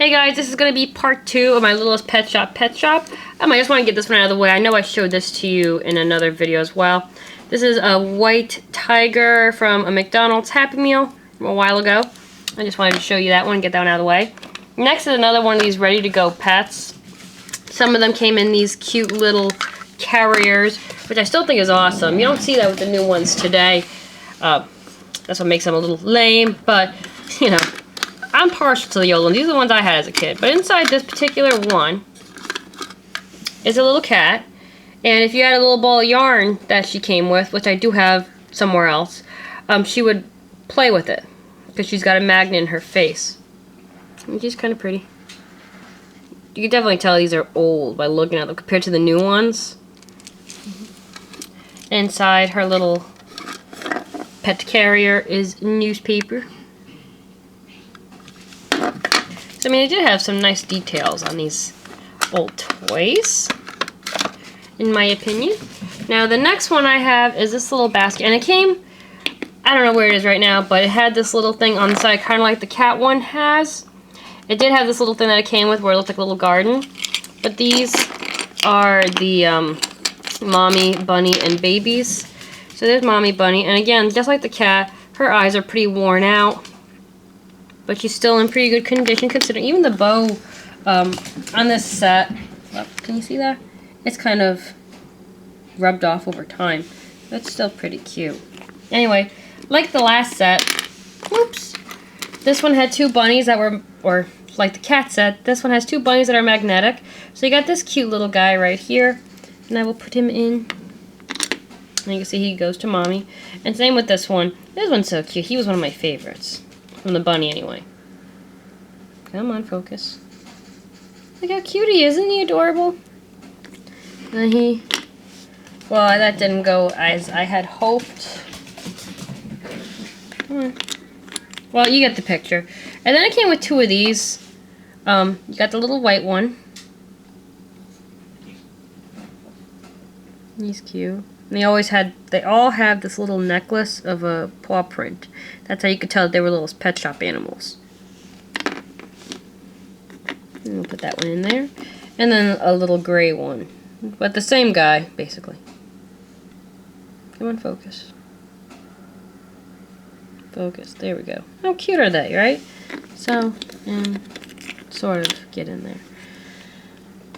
Hey guys, this is going to be part 2 of my Littlest pet shop. I just want to get this one out of the way. I know I showed this to you in another video as well. This is a white tiger from a McDonald's Happy Meal from a while ago. I just wanted to show you that one and get that one out of the way. Next is another one of these ready-to-go pets. Some of them came in these cute little carriers, which I still think is awesome. You don't see that with the new ones today. That's what makes them a little lame, but, you know, I'm partial to the yellow ones. These are the ones I had as a kid. But inside this particular one is a little cat. And if you had a little ball of yarn that she came with, which I do have somewhere else, she would play with it. Because she's got a magnet in her face. And she's kind of pretty. You can definitely tell these are old by looking at them compared to the new ones. Inside her little pet carrier is newspaper. So, I mean, they did have some nice details on these old toys, in my opinion. Now, the next one I have is this little basket, and it came, I don't know where it is right now, but it had this little thing on the side, kind of like the cat one has. It did have this little thing that it came with where it looked like a little garden, but these are the mommy, bunny, and babies. So there's mommy bunny, and again, just like the cat, her eyes are pretty worn out. But she's still in pretty good condition considering even the bow on this set. Can you see that? It's kind of rubbed off over time. That's still pretty cute. Anyway, like the last set, whoops, this one had two bunnies that were, or like the cat set, this one has two bunnies that are magnetic. So you got this cute little guy right here, and I will put him in. And you can see he goes to mommy. And same with this one. This one's so cute. He was one of my favorites. From the bunny, anyway. Come on, focus. Look how cute he is. Isn't he adorable? And well, that didn't go as I had hoped. Well, you get the picture. And then I came with two of these. You got the little white one. He's cute. And they all have this little necklace of a paw print. That's how you could tell that they were little pet shop animals. And we'll put that one in there. And then a little gray one. But the same guy, basically. Come on, focus. Focus. There we go. How cute are they, right? So, and sort of get in there.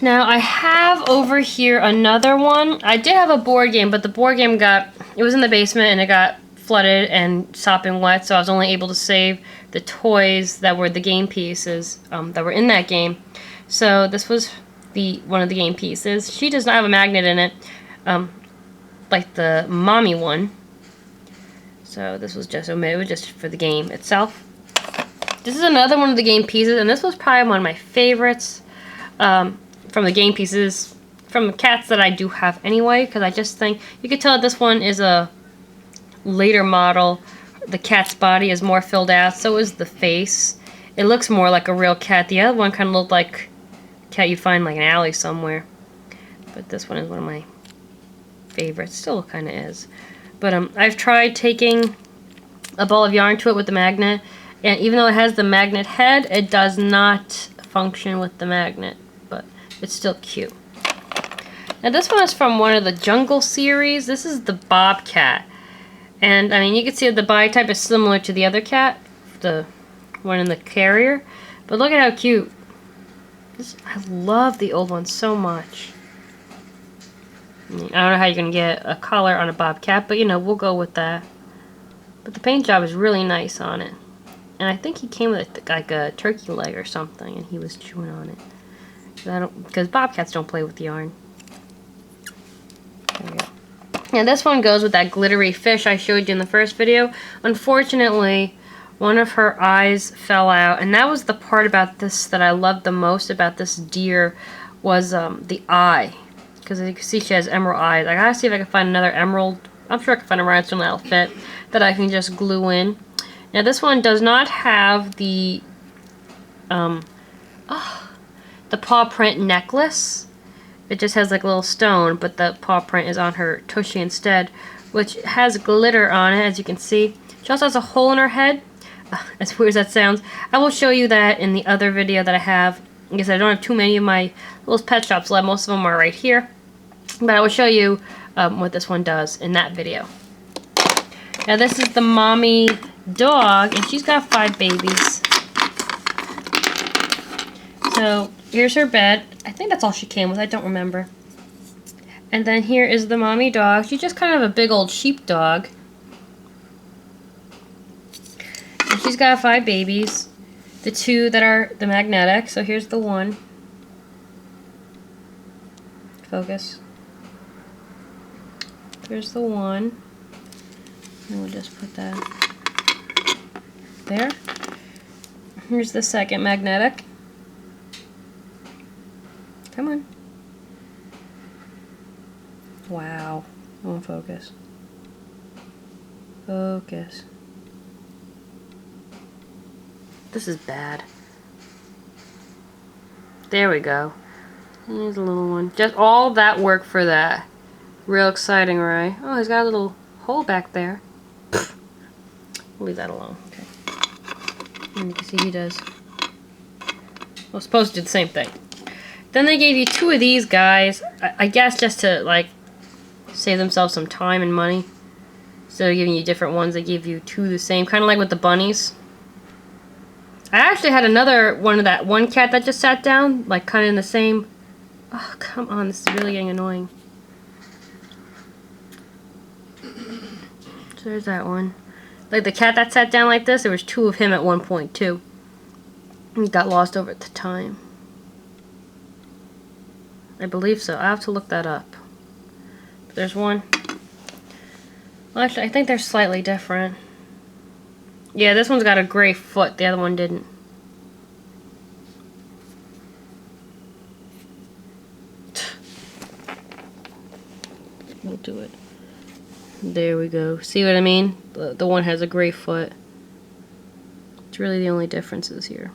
Now, I have over here another one. I did have a board game, but the board game it was in the basement and it got flooded and sopping wet, so I was only able to save the toys that were the game pieces that were in that game. So this was one of the game pieces. She does not have a magnet in it, like the mommy one. So this was just omitted. It was just for the game itself. This is another one of the game pieces, and this was probably one of my favorites. From the game pieces, from the cats that I do have anyway, because I just think, you can tell this one is a later model. The cat's body is more filled out, so is the face. It looks more like a real cat. The other one kind of looked like a cat you'd find like an alley somewhere. But this one is one of my favorites. Still kind of is. But I've tried taking a ball of yarn to it with the magnet, and even though it has the magnet head, it does not function with the magnet. But it's still cute. Now this one is from one of the Jungle series. This is the Bobcat. And I mean, you can see that the body type is similar to the other cat, the one in the carrier. But look at how cute. I love the old one so much. I don't know how you're going to get a collar on a Bobcat, but you know, we'll go with that. But the paint job is really nice on it. And I think he came with like a turkey leg or something, and he was chewing on it. Because Bobcats don't play with yarn. There we go. Now this one goes with that glittery fish I showed you in the first video. Unfortunately, one of her eyes fell out, and that was the part about this that I loved the most about this deer was the eye. Because as you can see, she has emerald eyes. I gotta see if I can find another emerald. I'm sure I can find a rhinestone outfit that I can just glue in. Now this one does not have the paw print necklace. It just has like a little stone, but the paw print is on her tushy instead, which has glitter on it, as you can see. She also has a hole in her head, as weird as that sounds. I will show you that in the other video that I have. I guess I don't have too many of my little pet shops left. Most of them are right here. But I will show you what this one does in that video. Now this is the mommy dog, and she's got 5 babies. So here's her bed. I think that's all she came with. I don't remember. And then here is the mommy dog. She's just kind of a big old sheep dog. And she's got 5 babies. The 2 that are the magnetic. So here's the one. Focus. There's the one. And we'll just put that there. Here's the second magnetic. Come on. Wow. I won't focus. Focus. This is bad. There we go. Here's a little one. Just all that work for that. Real exciting, right? Oh, he's got a little hole back there. Leave that alone. Okay. And you can see he does. Well, supposed to do the same thing. Then they gave you 2 of these guys. I guess just to, like, save themselves some time and money. Instead of giving you different ones, they give you 2 the same. Kind of like with the bunnies. I actually had another one of that one cat that just sat down. Like, kind of in the same... Oh, come on. This is really getting annoying. So there's that one. Like the cat that sat down like this, there was 2 of him at one point too. He got lost over the time. I believe so. I have to look that up. But there's one. Well, actually, I think they're slightly different. Yeah, this one's got a gray foot. The other one didn't. We'll do it. There we go. See what I mean? The one has a gray foot. It's really the only differences here.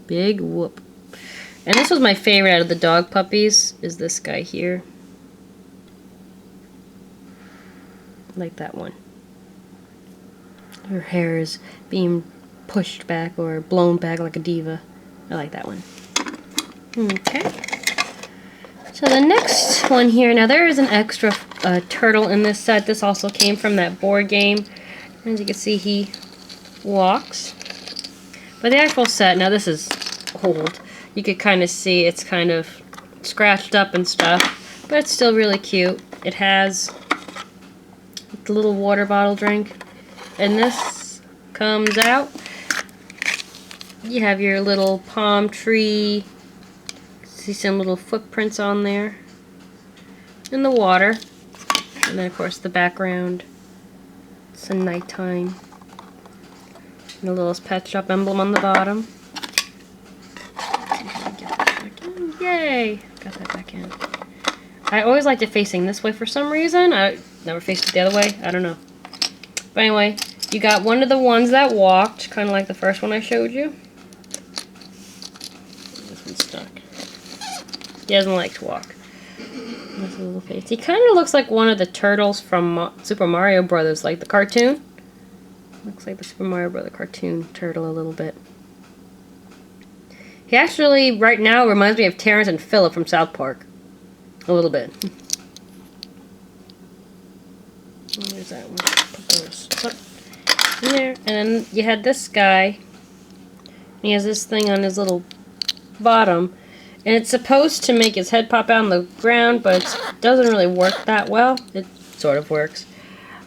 Big whoop. And this was my favorite out of the dog puppies, is this guy here. I like that one. Her hair is being pushed back or blown back like a diva. I like that one. Okay. So the next one here, now there is an extra turtle in this set. This also came from that board game. As you can see, he walks. But the actual set, now this is old. You could kind of see it's kind of scratched up and stuff. But it's still really cute. It has the little water bottle drink. And this comes out. You have your little palm tree. See some little footprints on there in the water, and then of course the background. It's a nighttime. And the Littlest Pet Shop emblem on the bottom. Get that back in. Yay! Got that back in. I always liked it facing this way for some reason. I never faced it the other way. I don't know. But anyway, you got one of the ones that walked, kind of like the first one I showed you. This one's stuck. He doesn't like to walk. That's a little face. He kind of looks like one of the turtles from Super Mario Brothers, like the cartoon. Looks like the Super Mario Brothers cartoon turtle a little bit. He actually, right now, reminds me of Terrence and Phillip from South Park. A little bit. There's that one. Put those in there. And then you had this guy. He has this thing on his little bottom. And it's supposed to make his head pop out on the ground, but it doesn't really work that well. It sort of works.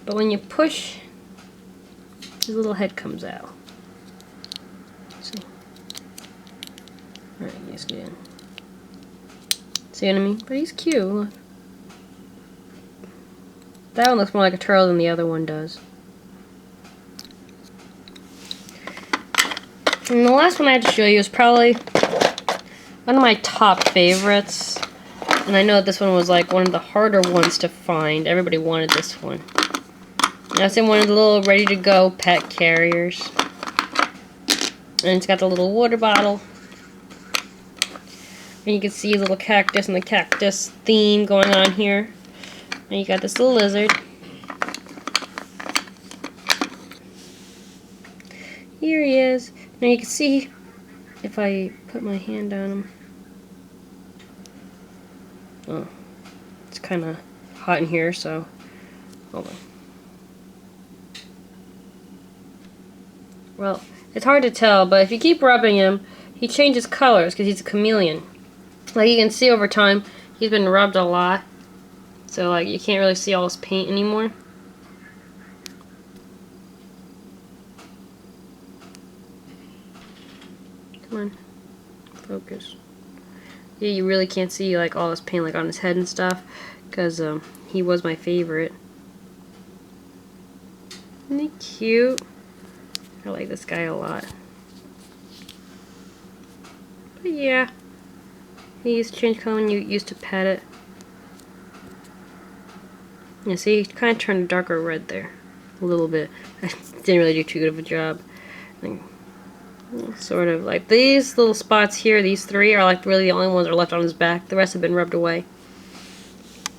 But when you push, his little head comes out. See? Alright, let's get in. See what I mean? But he's cute. Look. That one looks more like a turtle than the other one does. And the last one I had to show you is probably one of my top favorites. And I know that this one was like one of the harder ones to find. Everybody wanted this one. That's in one of the little ready-to-go pet carriers. And it's got the little water bottle. And you can see a little cactus and the cactus theme going on here. And you got this little lizard. here he is. Now you can see if I put my hand on him. Oh, it's kind of hot in here, so hold on. Well, it's hard to tell, but if you keep rubbing him, he changes colors because he's a chameleon. Like you can see over time, he's been rubbed a lot, so like you can't really see all his paint anymore. Come on, focus. Yeah, you really can't see like all his paint like on his head and stuff, because he was my favorite. Isn't he cute? I like this guy a lot. But yeah, he used to change color when you used to pet it. You see, he kind of turned darker red there, a little bit. I didn't really do too good of a job. Sort of like these little spots here, these three are like really the only ones that are left on his back. The rest have been rubbed away.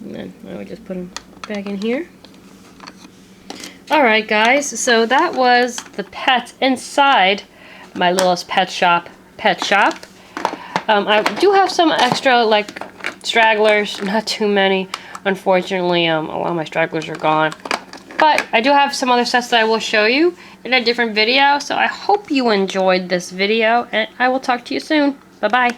And then I would just put him back in here. Alright guys, so that was the pets inside my Littlest pet shop. I do have some extra like stragglers, not too many. Unfortunately, a lot of my stragglers are gone. But I do have some other sets that I will show you in a different video. So I hope you enjoyed this video, and I will talk to you soon. Bye-bye.